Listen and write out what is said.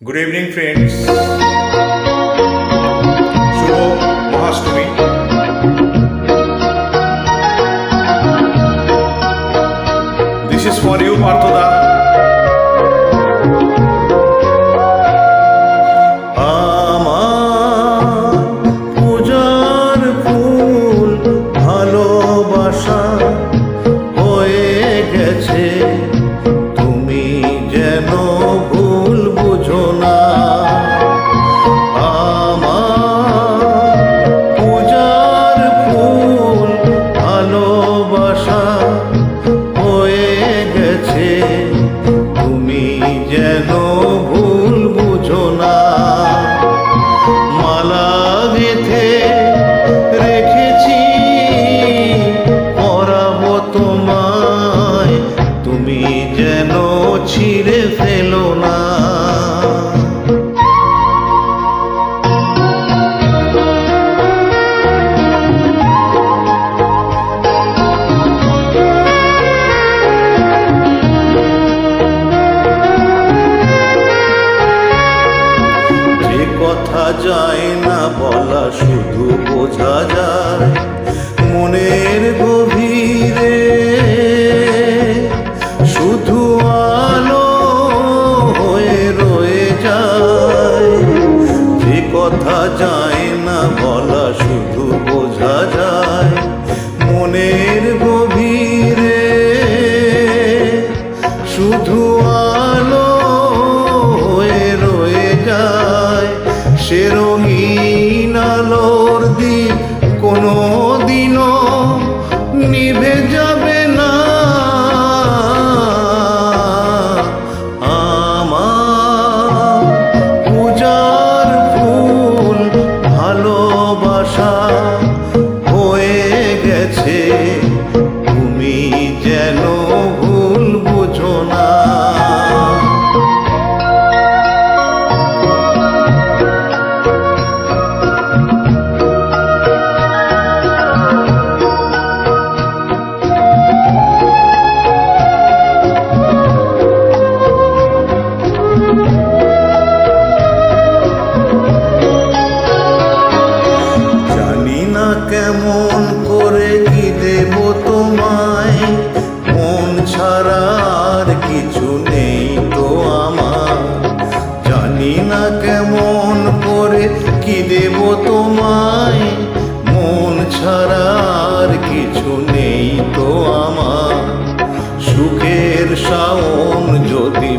Good evening, friends. Shubho Mahastami. This is for you, Parthoda. আমার পূজার ফুল ভালোবাসা হয়ে গেছে, তুমি যেন ভুল বুঝো না। আমার পূজার ফুল ভালোবাসা হয়ে গেছে, তুমি যেন ভুল বুঝো না। মালা গেঁথে রেখেছি পরাবো তোমায়, তুমি যেন ছিঁড়ে ফেলো না। যে কথা যায় না বলা, শুধু বোঝা যায় মনের গভীরে, শুধু আলো হয়ে রয়ে যায়। যে কথা যায় না বলা, শুধু বোঝা যায় মনের গভীরে, শুধু আলো হয়ে রয়ে যায়। সে রঙিন আলোর দিক কোনো দিনও নিভে যাবে না। আমার পূজার ফুল ভালোবাসা হয়ে গেছে, তুমি যেন ভুল বুঝো না। জানি না কেমন করে কি দেব তোমায়, মন ছাড়া আর কিছু নেই তো আমার। জানি না কেমন করে কি দেব তোমায়, মন ছাড়া আর কিছু নেই তো আমার। সুখের শাওন যদি